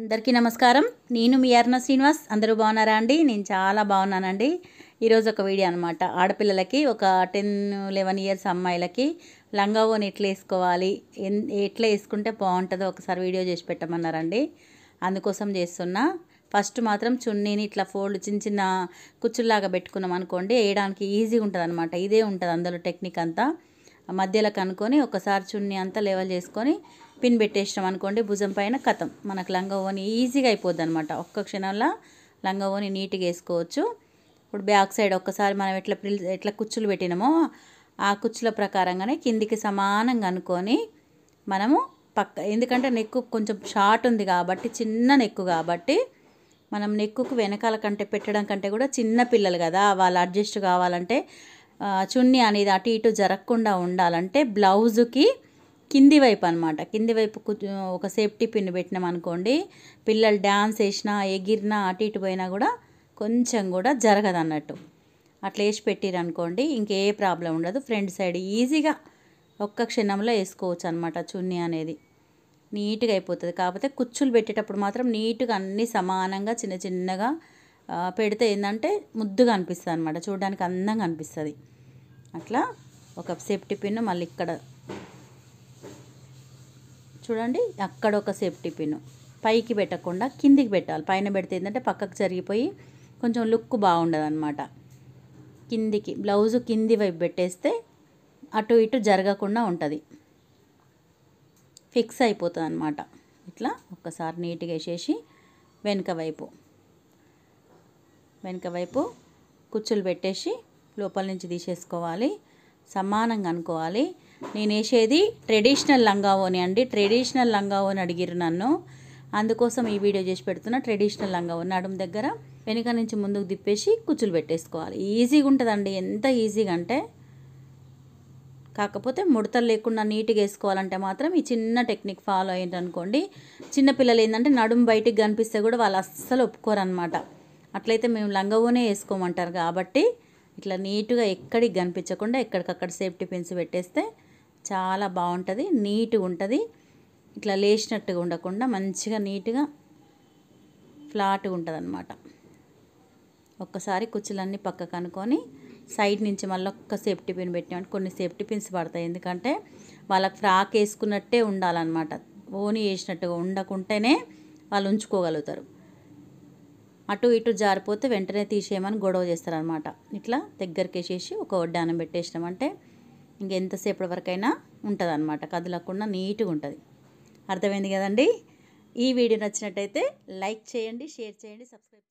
అందరికీ నమస్కారం. నేను మీ అరుణ శ్రీనివాస్. అందరూ బాగున్నారా అండి? నేను చాలా బాగున్నానండి. ఈరోజు ఒక వీడియో అనమాట. ఆడపిల్లలకి ఒక 10, 11 ఇయర్స్ అమ్మాయిలకి లంగా ఓని ఎట్లా వేసుకోవాలి, ఎట్లా వేసుకుంటే బాగుంటుందో ఒకసారి వీడియో చేసి పెట్టమన్నారండి. అందుకోసం చేస్తున్నా. ఫస్ట్ మాత్రం చున్నీని ఇట్లా ఫోల్డ్ చిన్న చిన్న కుచ్చుల్లాగా పెట్టుకున్నాం అనుకోండి, వేయడానికి ఈజీగా ఉంటుంది అనమాట. ఇదే ఉంటుంది అందులో టెక్నిక్ అంతా. మధ్యలో కనుక్కొని ఒకసారి చున్నీ అంతా లెవెల్ చేసుకొని పిన్ పెట్టేసినాం అనుకోండి భుజం పైన, కథం మనకు లంగా ఓని ఈజీగా అయిపోద్ది అనమాట. ఒక్క క్షణంలో లంగా ఓని నీట్గా వేసుకోవచ్చు. ఇప్పుడు బ్యాక్ సైడ్ ఒక్కసారి మనం ఎట్లా కుచ్చులు పెట్టినామో ఆ కుచ్చుల ప్రకారంగానే కిందికి సమానంగా అనుకొని మనము ఎందుకంటే నెక్కు కొంచెం షార్ట్ ఉంది కాబట్టి, చిన్న నెక్కు కాబట్టి మనం నెక్కుకు వెనకాల కంటే పెట్టడం కంటే కూడా చిన్న పిల్లలు కదా, వాళ్ళు అడ్జస్ట్ కావాలంటే చున్నీ అనేది అటు ఇటు జరగకుండా ఉండాలంటే బ్లౌజుకి కింది వైపు అనమాట, కింది వైపు ఒక సేఫ్టీ పిన్ పెట్టినాం అనుకోండి, పిల్లలు డ్యాన్స్ వేసినా ఎగిరినా అటు ఇటు పోయినా కూడా కొంచెం కూడా జరగదు అన్నట్టు. అట్లా వేసి పెట్టిరనుకోండి ఇంకే ప్రాబ్లం ఉండదు. ఫ్రంట్ సైడ్ ఈజీగా ఒక్క క్షణంలో వేసుకోవచ్చు అనమాట. చున్నీ అనేది నీట్గా అయిపోతుంది. కాకపోతే కుచ్చులు పెట్టేటప్పుడు మాత్రం నీట్గా అన్నీ సమానంగా చిన్న చిన్నగా పెడితే ఏంటంటే ముద్దుగా అనిపిస్తుంది అనమాట, చూడడానికి అందంగా అనిపిస్తుంది. అట్లా ఒక సేఫ్టీ పిన్ మళ్ళీ ఇక్కడ చూడండి, అక్కడ ఒక సేఫ్టీ పిన్ పైకి పెట్టకుండా కిందికి పెట్టాలి. పైన పెడితే ఏంటంటే పక్కకు జరిగిపోయి కొంచెం లుక్ బాగుండదు అనమాట. కిందికి బ్లౌజు కింది వైపు పెట్టేస్తే అటు ఇటు జరగకుండా ఉంటుంది, ఫిక్స్ అయిపోతుంది అనమాట. ఇట్లా ఒక్కసారి నీట్గా వేసేసి వెనుక వైపు కుచ్చులు పెట్టేసి లోపల నుంచి తీసేసుకోవాలి. సమానంగా అనుకోవాలి. నేను వేసేది ట్రెడిషనల్ లంగా ఓని అండి. ట్రెడిషనల్ లంగా ఓని అడిగిరు నన్ను, అందుకోసం ఈ వీడియో చేసి పెడుతున్నా. ట్రెడిషనల్ లంగా ఓని నడుము దగ్గర వెనుక నుంచి ముందుకు తిప్పేసి కుచ్చులు పెట్టేసుకోవాలి. ఈజీగా ఉంటుందండి, ఎంత ఈజీగా అంటే. కాకపోతే ముడతలు లేకుండా నీట్గా వేసుకోవాలంటే మాత్రం ఈ చిన్న టెక్నిక్ ఫాలో అయ్యిందనుకోండి. చిన్నపిల్లలు ఏంటంటే నడుము బయటికి కనిపిస్తే కూడా వాళ్ళు అస్సలు ఒప్పుకోరనమాట. అట్లయితే మేము లంగా ఓనే వేసుకోమంటారు కాబట్టి ఇట్లా నీట్గా ఎక్కడికి కనిపించకుండా ఎక్కడికక్కడ సేఫ్టీ పిన్స్ పెట్టేస్తే చాలా బాగుంటుంది, నీట్గా ఉంటుంది. ఇట్లా లేచినట్టుగా ఉండకుండా మంచిగా నీట్గా ఫ్లాట్గా ఉంటుంది అనమాట. ఒక్కసారి కుచ్చులన్నీ పక్కకు అనుకొని సైడ్ నుంచి మళ్ళీ ఒక్క సేఫ్టీ పిన్ పెట్టినామంటే కొన్ని సేఫ్టీ పిన్స్ పడతాయి. ఎందుకంటే వాళ్ళకి ఫ్రాక్ వేసుకున్నట్టే ఉండాలన్నమాట, ఓని వేసినట్టుగా ఉండకుంటేనే వాళ్ళు ఉంచుకోగలుగుతారు. అటు ఇటు జారిపోతే వెంటనే తీసేయమని గొడవ చేస్తారనమాట. ఇట్లా దగ్గరికి వేసేసి ఒక వడ్డానం పెట్టేసినామంటే ఇంకెంతసేపటి వరకైనా ఉంటుంది అనమాట, కదలకుండా నీట్గా ఉంటుంది. అర్థమైంది కదండి? ఈ వీడియో నచ్చినట్టయితే లైక్ చేయండి, షేర్ చేయండి, సబ్స్క్రైబ్